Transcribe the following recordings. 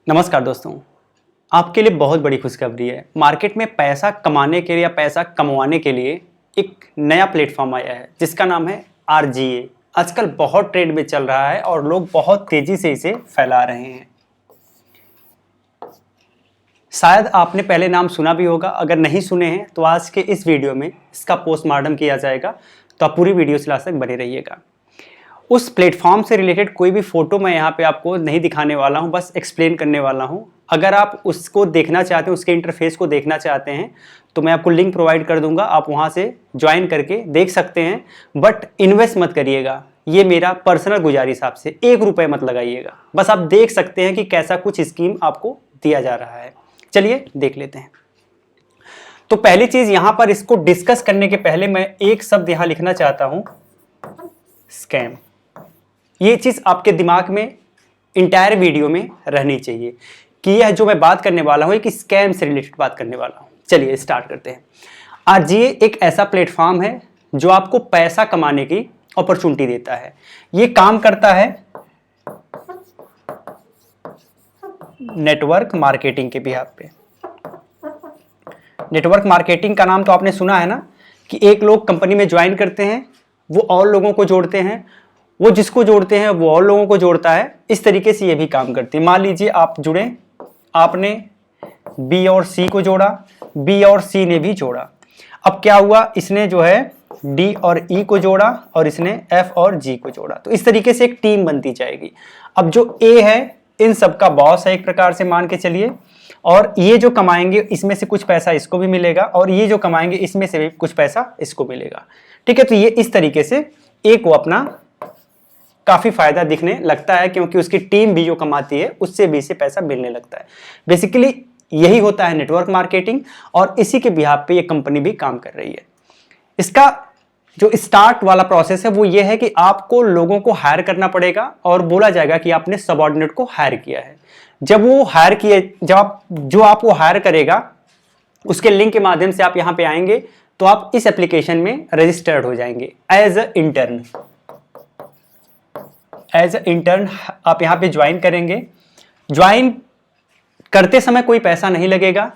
नमस्कार दोस्तों, आपके लिए बहुत बड़ी खुशखबरी है। मार्केट में पैसा कमाने के लिए या पैसा कमवाने के लिए एक नया प्लेटफॉर्म आया है जिसका नाम है आरजीए। आजकल बहुत ट्रेंड में चल रहा है और लोग बहुत तेजी से इसे फैला रहे हैं। शायद आपने पहले नाम सुना भी होगा, अगर नहीं सुने हैं तो आज के इस वीडियो में इसका पोस्टमार्टम किया जाएगा, तो आप पूरी वीडियो से लास्ट तक बने रहिएगा। उस प्लेटफॉर्म से रिलेटेड कोई भी फोटो मैं यहाँ पे आपको नहीं दिखाने वाला हूँ, बस एक्सप्लेन करने वाला हूँ। अगर आप उसको देखना चाहते हैं, उसके इंटरफेस को देखना चाहते हैं, तो मैं आपको लिंक प्रोवाइड कर दूंगा, आप वहाँ से ज्वाइन करके देख सकते हैं। बट इन्वेस्ट मत करिएगा, ये मेरा पर्सनल गुजारिश आपसे, 1 रुपये मत लगाइएगा। बस आप देख सकते हैं कि कैसा कुछ स्कीम आपको दिया जा रहा है। चलिए देख लेते हैं। तो पहली चीज यहाँ पर इसको डिस्कस करने के पहले मैं एक शब्द यहाँ लिखना चाहता हूँ, स्कैम। ये चीज आपके दिमाग में इंटायर वीडियो में रहनी चाहिए कि यह जो मैं बात करने वाला हूं एक स्कैम से रिलेटेड बात करने वाला हूं। चलिए स्टार्ट करते हैं। आरजीए एक ऐसा प्लेटफॉर्म है जो आपको पैसा कमाने की अपॉर्चुनिटी देता है। ये काम करता है नेटवर्क मार्केटिंग के बिहाफ पे। नेटवर्क मार्केटिंग का नाम तो आपने सुना है ना, कि एक लोग कंपनी में ज्वाइन करते हैं, वो और लोगों को जोड़ते हैं, वो जिसको जोड़ते हैं वो और लोगों को जोड़ता है। इस तरीके से ये भी काम करती है। मान लीजिए आप जुड़े, आपने बी और सी को जोड़ा, बी और सी ने भी जोड़ा। अब क्या हुआ, इसने जो है डी और ई को जोड़ा और इसने एफ और जी को जोड़ा। तो इस तरीके से एक टीम बनती जाएगी। अब जो ए है इन सबका बॉस है एक प्रकार से, मान के चलिए, और ये जो कमाएंगे इसमें से कुछ पैसा इसको भी मिलेगा और ये जो कमाएंगे इसमें से भी कुछ पैसा इसको मिलेगा। ठीक है, तो ये इस तरीके से ए को अपना काफी फायदा दिखने लगता है, क्योंकि उसकी टीम भी जो कमाती है उससे भी इसे पैसा मिलने लगता है। बेसिकली यही होता है नेटवर्क मार्केटिंग, और इसी के बिहाफ पे ये कंपनी भी काम कर रही है। इसका जो स्टार्ट वाला प्रोसेस है वो ये है कि आपको लोगों को हायर करना पड़ेगा और बोला जाएगा कि आपने सबऑर्डिनेट को हायर किया है। जब वो हायर किए, जो आपको हायर करेगा उसके लिंक के माध्यम से आप यहाँ पे आएंगे तो आप इस एप्लीकेशन में रजिस्टर्ड हो जाएंगे as a intern. As a intern आप यहाँ पे ज्वाइन करेंगे। ज्वाइन करते समय कोई पैसा नहीं लगेगा।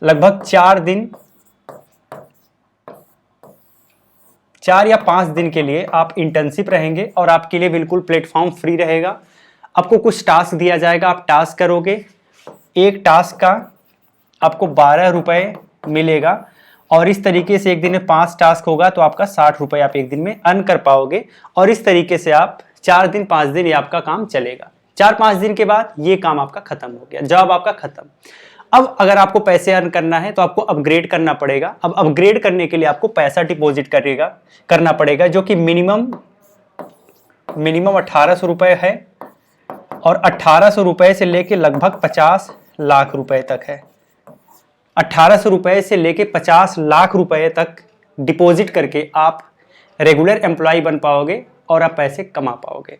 लगभग 4 या 5 दिन के लिए आप इंटर्नशिप रहेंगे और आपके लिए बिल्कुल प्लेटफॉर्म फ्री रहेगा। आपको कुछ टास्क दिया जाएगा, आप टास्क करोगे। एक टास्क का आपको 12 रुपए मिलेगा और इस तरीके से एक दिन में 5 टास्क होगा तो आपका 60 रुपए आप एक दिन में अर्न कर पाओगे। और इस तरीके से आप 4 दिन 5 दिन ये आपका काम चलेगा। 4-5 दिन के बाद ये काम आपका खत्म हो गया, जॉब आपका खत्म। अब अगर आपको पैसे अर्न करना है तो आपको अपग्रेड करना पड़ेगा। अब अपग्रेड करने के लिए आपको पैसा डिपॉजिट करना पड़ेगा, जो कि मिनिमम 1800 रुपए है और 1800 रुपए से लेके लगभग 50 लाख रुपए तक है। 1800 रुपए से लेके 50 लाख रुपए तक डिपॉजिट करके आप रेगुलर एम्प्लॉय बन पाओगे और आप पैसे कमा पाओगे।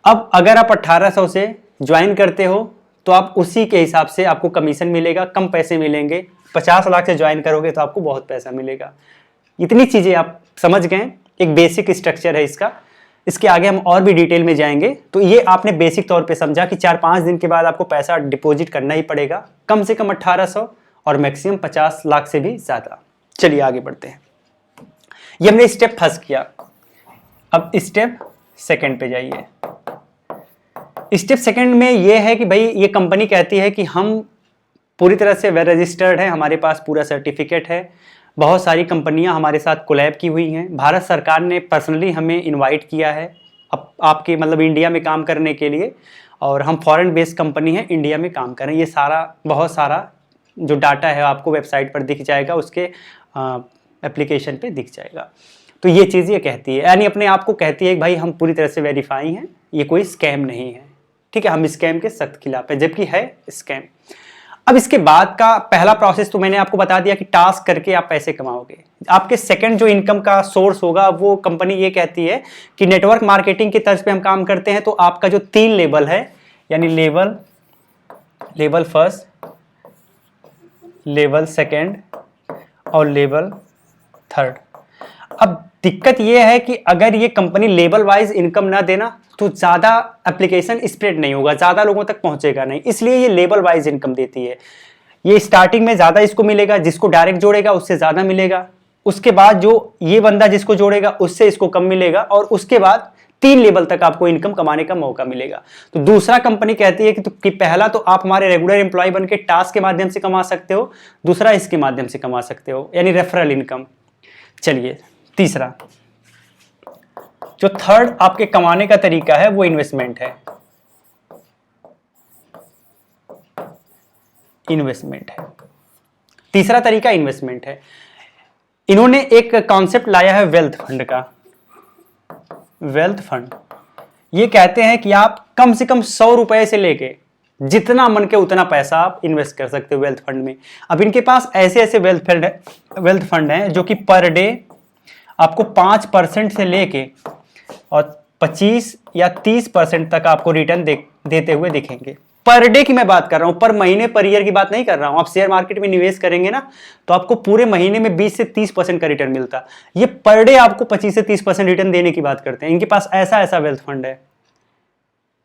अब अगर आप 1800 से ज्वाइन करते हो तो आप उसी के हिसाब से आपको कमीशन मिलेगा, कम पैसे मिलेंगे। 50 लाख से ज्वाइन करोगे तो आपको बहुत पैसा मिलेगा। इतनी चीजें आप समझ गए, एक बेसिक स्ट्रक्चर है इसका। इसके आगे हम और भी डिटेल में जाएंगे। तो ये आपने बेसिक तौर पे समझा कि 4-5 दिन के बाद आपको पैसा डिपॉजिट करना ही पड़ेगा, कम से कम 1800 और मैक्सिमम 50 लाख से भी ज्यादा। चलिए आगे बढ़ते हैं। ये हमने स्टेप फर्स्ट किया। अब स्टेप सेकंड पे जाइए। स्टेप सेकंड में ये है कि भाई ये कंपनी कहती है कि हम पूरी तरह से वेल रजिस्टर्ड है, हमारे पास पूरा सर्टिफिकेट है। बहुत सारी कंपनियां हमारे साथ कोलैब की हुई हैं। भारत सरकार ने पर्सनली हमें इनवाइट किया है आपके मतलब इंडिया में काम करने के लिए, और हम फॉरेन बेस्ड कंपनी है, इंडिया में काम कर रहे हैं। ये बहुत सारा जो डाटा है आपको वेबसाइट पर दिख जाएगा, उसके एप्लीकेशन पे दिख जाएगा। तो ये चीज़ ये कहती है, यानी अपने आप को कहती है कि भाई हम पूरी तरह से वेरीफाई हैं, ये कोई स्कैम नहीं है। ठीक है, हम स्कैम के सख्त खिलाफ है, जबकि है स्कैम। अब इसके बाद का पहला प्रोसेस तो मैंने आपको बता दिया कि टास्क करके आप पैसे कमाओगे। आपके सेकंड जो इनकम का सोर्स होगा वो कंपनी ये कहती है कि नेटवर्क मार्केटिंग की तर्ज पे हम काम करते हैं, तो आपका जो 3 लेवल है, यानी लेवल फर्स्ट, लेवल सेकंड और लेवल थर्ड। अब दिक्कत ये है कि अगर ये कंपनी लेबल वाइज इनकम ना देना तो ज़्यादा एप्लीकेशन स्प्रेड नहीं होगा, ज़्यादा लोगों तक पहुंचेगा नहीं, इसलिए ये लेबल वाइज इनकम देती है। ये स्टार्टिंग में ज़्यादा इसको मिलेगा, जिसको डायरेक्ट जोड़ेगा उससे ज़्यादा मिलेगा, उसके बाद जो ये बंदा जिसको जोड़ेगा उससे इसको कम मिलेगा, और उसके बाद 3 लेवल तक आपको इनकम कमाने का मौका मिलेगा। तो दूसरा कंपनी कहती है कि पहला तो आप हमारे रेगुलर एम्प्लॉय बन के टास्क के माध्यम से कमा सकते हो, दूसरा इसके माध्यम से कमा सकते हो, यानी रेफरल इनकम। चलिए तीसरा, जो थर्ड आपके कमाने का तरीका है वो इन्वेस्टमेंट है। इन्वेस्टमेंट है तीसरा तरीका, इन्वेस्टमेंट है। इन्होंने एक कॉन्सेप्ट लाया है वेल्थ फंड का। वेल्थ फंड ये कहते हैं कि आप कम से कम 100 रुपए से लेके जितना मन के उतना पैसा आप इन्वेस्ट कर सकते हो वेल्थ फंड में। अब इनके पास ऐसे ऐसे वेल्थ फंड हैं जो कि पर डे आपको 5% से लेके और 25 या 30% तक आपको रिटर्न देते हुए दिखेंगे। पर डे की मैं बात कर रहा हूं, पर महीने पर ईयर की बात नहीं कर रहा हूं। आप शेयर मार्केट में निवेश करेंगे ना तो आपको पूरे महीने में 20 से 30% का रिटर्न मिलता, ये पर डे आपको 25 से 30% रिटर्न देने की बात करते हैं। इनके पास ऐसा ऐसा वेल्थ फंड है,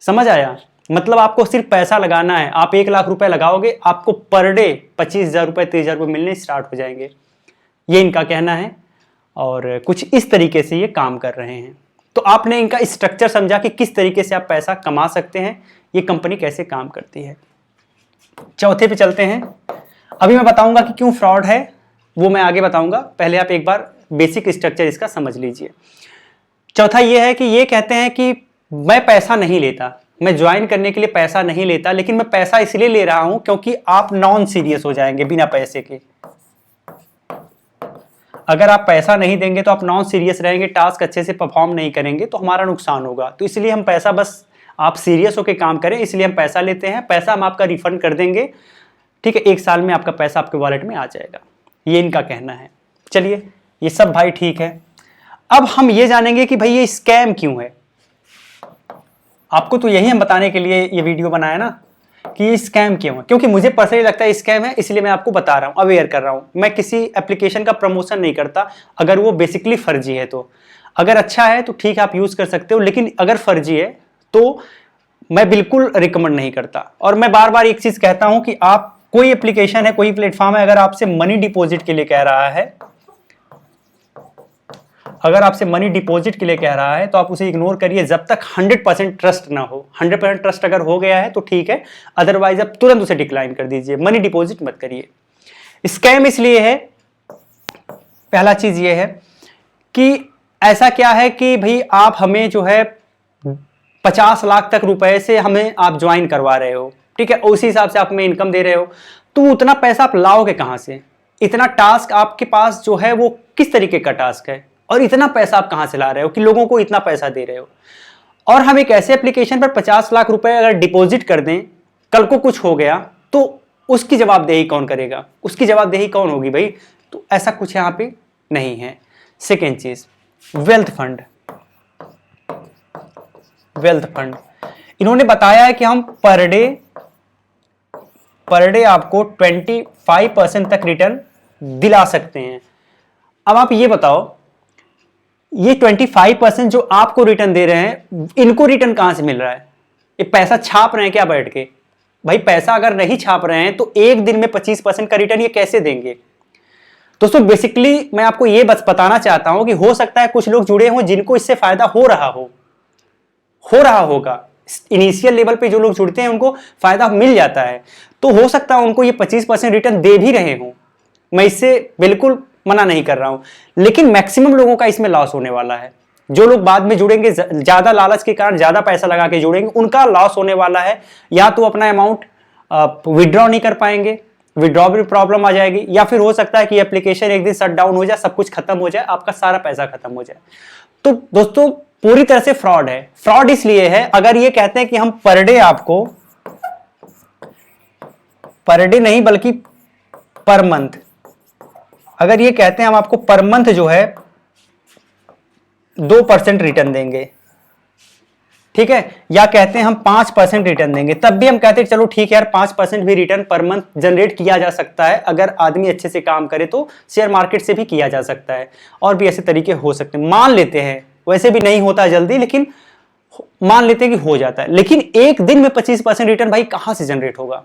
समझ आया? मतलब आपको सिर्फ पैसा लगाना है, आप 1 लाख रुपए लगाओगे, आपको पर डे 25,000 रुपए 30,000 रुपए मिलने स्टार्ट हो जाएंगे, ये इनका कहना है। और कुछ इस तरीके से ये काम कर रहे हैं। तो आपने इनका स्ट्रक्चर समझा कि किस तरीके से आप पैसा कमा सकते हैं, ये कंपनी कैसे काम करती है। चौथे पे चलते हैं। अभी मैं बताऊंगा कि क्यों फ्रॉड है, वो मैं आगे बताऊंगा, पहले आप एक बार बेसिक स्ट्रक्चर इसका समझ लीजिए। चौथा ये है कि ये कहते हैं कि मैं पैसा नहीं लेता, मैं ज्वाइन करने के लिए पैसा नहीं लेता, लेकिन मैं पैसा इसलिए ले रहा हूं क्योंकि आप नॉन सीरियस हो जाएंगे बिना पैसे के। अगर आप पैसा नहीं देंगे तो आप नॉन सीरियस रहेंगे, टास्क अच्छे से परफॉर्म नहीं करेंगे तो हमारा नुकसान होगा। तो इसलिए हम पैसा, बस आप सीरियस होकर काम करें, इसलिए हम पैसा लेते हैं। पैसा हम आपका रिफंड कर देंगे, ठीक है, 1 साल में आपका पैसा आपके वॉलेट में आ जाएगा, ये इनका कहना है। चलिए ये सब भाई ठीक है। अब हम ये जानेंगे कि भाई ये स्कैम क्यों है। आपको तो यही हम बताने के लिए ये वीडियो बनाया ना कि ये स्कैम क्यों है, क्योंकि मुझे पर्सनली लगता है स्कैम है, इसलिए मैं आपको बता रहा हूं, अवेयर कर रहा हूं। मैं किसी एप्लीकेशन का प्रमोशन नहीं करता अगर वो बेसिकली फर्जी है तो। अगर अच्छा है तो ठीक है, आप यूज कर सकते हो, लेकिन अगर फर्जी है तो मैं बिल्कुल रिकमेंड नहीं करता। और मैं बार बार एक चीज कहता हूं कि आप, कोई एप्लीकेशन है, कोई प्लेटफॉर्म है, अगर आपसे मनी डिपॉजिट के लिए कह रहा है, अगर आपसे मनी डिपॉजिट के लिए कह रहा है तो आप उसे इग्नोर करिए जब तक 100% ट्रस्ट ना हो। 100% ट्रस्ट अगर हो गया है तो ठीक है, अदरवाइज आप तुरंत उसे डिक्लाइन कर दीजिए, मनी डिपॉजिट मत करिए। स्कैम इसलिए है, पहला चीज ये है कि ऐसा क्या है कि भाई आप हमें जो है 50 लाख तक रुपए से हमें आप ज्वाइन करवा रहे हो, ठीक है, उसी हिसाब से आप हमें इनकम दे रहे हो, तो उतना पैसा आप लाओगे कहां से? इतना टास्क आपके पास जो है वो किस तरीके का टास्क है, और इतना पैसा आप कहां से ला रहे हो कि लोगों को इतना पैसा दे रहे हो? और हम एक ऐसे एप्लीकेशन पर 50 लाख रुपए अगर डिपॉजिट कर दें, कल को कुछ हो गया तो उसकी जवाबदेही कौन करेगा? उसकी जवाबदेही कौन होगी भाई? तो ऐसा कुछ यहां पे नहीं है। सेकेंड चीज, वेल्थ फंड। वेल्थ फंड इन्होंने बताया है कि हम पर डे आपको 25% तक रिटर्न दिला सकते हैं। अब आप ये बताओ, ये 25% जो आपको रिटर्न दे रहे हैं, इनको रिटर्न कहां से मिल रहा है? ये पैसा छाप रहे हैं क्या बैठ के? भाई पैसा अगर नहीं छाप रहे हैं तो एक दिन में 25% का रिटर्न ये कैसे देंगे? दोस्तों बेसिकली मैं आपको ये बस बताना चाहता हूं कि हो सकता है कुछ लोग जुड़े हों जिनको इससे फायदा हो रहा होगा। इनिशियल लेवल पे जो लोग जुड़ते हैं उनको फायदा मिल जाता है, तो हो सकता है उनको ये 25% रिटर्न दे भी रहे हों। मैं इससे बिल्कुल मना नहीं कर रहा हूं, लेकिन मैक्सिमम लोगों का इसमें लॉस होने वाला है। जो लोग बाद में जुड़ेंगे, ज्यादा लालच के कारण ज्यादा पैसा लगा के जुड़ेंगे, उनका लॉस होने वाला है। या तो अपना अमाउंट विड्रॉ नहीं कर पाएंगे, विड्रॉ भी प्रॉब्लम आ जाएगी, या फिर हो सकता है कि एप्लीकेशन एक दिन शट डाउन हो जाए, सब कुछ खत्म हो जाए, आपका सारा पैसा खत्म हो जाए। तो दोस्तों पूरी तरह से फ्रॉड है। फ्रॉड इसलिए है, अगर ये कहते हैं कि हम पर डे आपको, पर डे नहीं बल्कि पर मंथ, अगर ये कहते हैं हम आपको पर मंथ जो है 2% रिटर्न देंगे, ठीक है, या कहते हैं हम 5% रिटर्न देंगे, तब भी हम कहते हैं चलो ठीक है यार 5% भी रिटर्न पर मंथ जनरेट किया जा सकता है, अगर आदमी अच्छे से काम करे तो शेयर मार्केट से भी किया जा सकता है, और भी ऐसे तरीके हो सकते हैं। मान लेते हैं, वैसे भी नहीं होता जल्दी, लेकिन मान लेते हैं कि हो जाता है। लेकिन एक दिन में 25% रिटर्न भाई कहां से जनरेट होगा?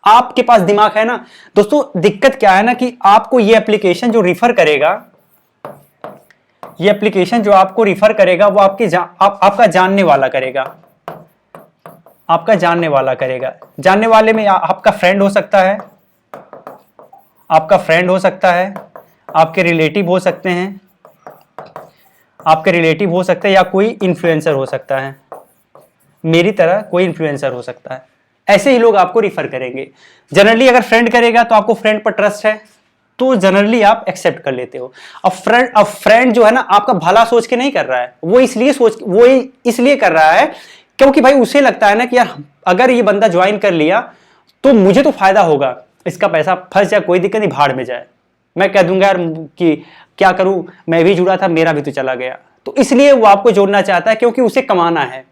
आपके पास दिमाग है ना दोस्तों। दिक्कत क्या है ना कि आपको ये एप्लीकेशन जो रिफर करेगा, ये एप्लीकेशन जो आपको रिफर करेगा वो आपका जानने वाला करेगा, आपका जानने वाला करेगा। जानने वाले में आपका फ्रेंड हो सकता है, आपका फ्रेंड हो सकता है, आपके रिलेटिव हो सकते हैं, आपके रिलेटिव हो सकते हैं, या कोई इन्फ्लुएंसर हो सकता है, मेरी तरह कोई इन्फ्लुएंसर हो सकता है। ऐसे ही लोग आपको रिफर करेंगे। जनरली अगर फ्रेंड करेगा तो आपको फ्रेंड पर ट्रस्ट है, तो जनरली आप एक्सेप्ट कर लेते हो। अब फ्रेंड जो है ना आपका भला सोच के नहीं कर रहा है, वो इसलिए कर रहा है क्योंकि भाई उसे लगता है ना कि यार अगर ये बंदा ज्वाइन कर लिया तो मुझे तो फायदा होगा, इसका पैसा फंस जाए कोई दिक्कत नहीं, भाड़ में जाए, मैं कह दूंगा यार कि क्या करूं, मैं भी जुड़ा था मेरा भी तो चला गया। तो इसलिए वो आपको जोड़ना चाहता है क्योंकि उसे कमाना है,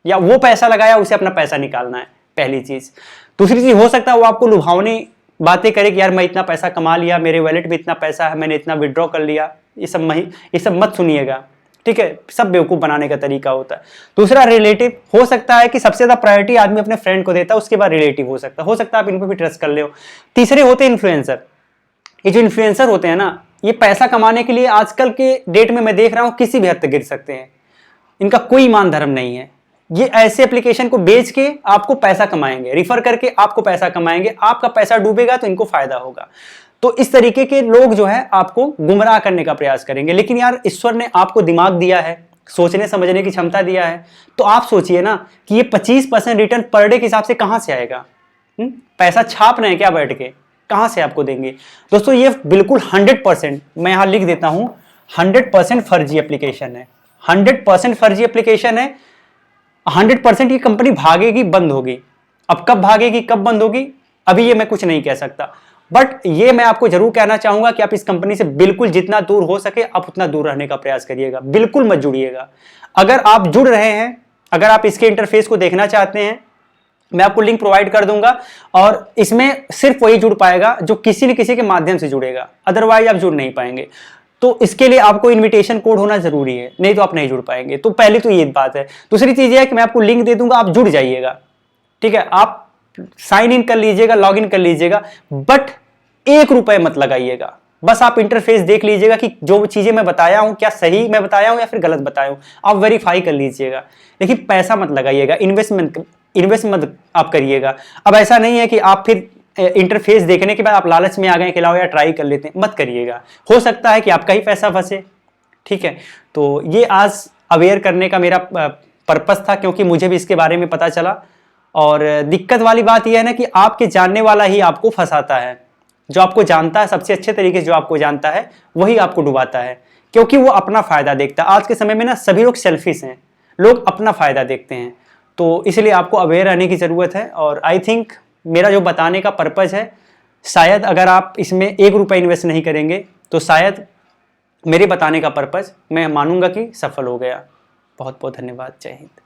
या वो पैसा लगाया उसे अपना पैसा निकालना है, पहली चीज। दूसरी चीज हो सकता है वो आपको लुभावनी बातें करे कि यार मैं इतना पैसा कमा लिया, मेरे वॉलेट में इतना पैसा है, मैंने इतना विड्रॉ कर लिया। ये सब मत सुनिएगा, ठीक है, सब बेवकूफ बनाने का तरीका होता है। दूसरा रिलेटिव हो सकता है कि सबसे ज्यादा प्रायोरिटी आदमी अपने फ्रेंड को देता है, उसके बाद रिलेटिव हो सकता है आप इन पर भी ट्रस्ट कर ले हो। तीसरे होते हैं इन्फ्लुएंसर। ये जो इन्फ्लुएंसर होते हैं ना, ये पैसा कमाने के लिए आजकल के डेट में मैं देख रहा हूं किसी भी हद तक गिर सकते हैं, इनका कोई ईमान धर्म नहीं है। ये ऐसे एप्लीकेशन को बेच के आपको पैसा कमाएंगे, रिफर करके आपको पैसा कमाएंगे, आपका पैसा डूबेगा तो इनको फायदा होगा। तो इस तरीके के लोग जो है आपको गुमराह करने का प्रयास करेंगे। लेकिन यार ईश्वर ने आपको दिमाग दिया है, सोचने समझने की क्षमता दिया है, तो आप सोचिए ना कि ये 25% रिटर्न पर डे के हिसाब से कहां से आएगा? पैसा छाप रहे हैं क्या बैठ के? कहां से आपको देंगे? दोस्तों ये बिल्कुल 100%, मैं यहां लिख देता हूं, 100% फर्जी एप्लीकेशन है, 100% फर्जी एप्लीकेशन है। 100% की कंपनी भागेगी, बंद होगी। अब कब भागेगी कब बंद होगी अभी ये मैं कुछ नहीं कह सकता, बट ये मैं आपको जरूर कहना चाहूंगा कि आप इस कंपनी से बिल्कुल जितना दूर हो सके आप उतना दूर रहने का प्रयास करिएगा, बिल्कुल मत जुड़िएगा। अगर आप जुड़ रहे हैं, अगर आप इसके इंटरफेस को देखना चाहते हैं, मैं आपको लिंक प्रोवाइड कर दूंगा, और इसमें सिर्फ वही जुड़ पाएगा जो किसी न किसी के माध्यम से जुड़ेगा, अदरवाइज आप जुड़ नहीं पाएंगे। तो इसके लिए आपको इनविटेशन कोड होना जरूरी है, नहीं तो आप नहीं जुड़ पाएंगे। तो पहली तो ये बात है। दूसरी चीज ये है कि मैं आपको लिंक दे दूंगा, आप जुड़ जाइएगा, ठीक है, आप साइन इन कर लीजिएगा, लॉग इन कर लीजिएगा, बट 1 रुपए मत लगाइएगा। बस आप इंटरफेस देख लीजिएगा कि जो चीजें मैं बताया हूं क्या सही मैं बताया हूं या फिर गलत बताया हूं, आप वेरीफाई कर लीजिएगा। लेकिन पैसा मत लगाइएगा, इन्वेस्ट मत आप करिएगा। अब ऐसा नहीं है कि आप फिर इंटरफेस देखने के बाद आप लालच में आ गए कि लाओ यार ट्राई कर लेते हैं, मत करिएगा, हो सकता है कि आपका ही पैसा फंसे, ठीक है। तो ये आज अवेयर करने का मेरा पर्पस था, क्योंकि मुझे भी इसके बारे में पता चला। और दिक्कत वाली बात यह है ना कि आपके जानने वाला ही आपको फंसाता है, जो आपको जानता है सबसे अच्छे तरीके से, जो आपको जानता है वही आपको डुबाता है, क्योंकि वो अपना फायदा देखता है। आज के समय में ना सभी लोग सेल्फिश हैं, लोग अपना फायदा देखते हैं, तो इसलिए आपको अवेयर रहने की जरूरत है। और आई थिंक मेरा जो बताने का पर्पज है, शायद अगर आप इसमें 1 रुपया इन्वेस्ट नहीं करेंगे तो शायद मेरे बताने का पर्पज मैं मानूंगा कि सफल हो गया। बहुत बहुत धन्यवाद। जय हिंद।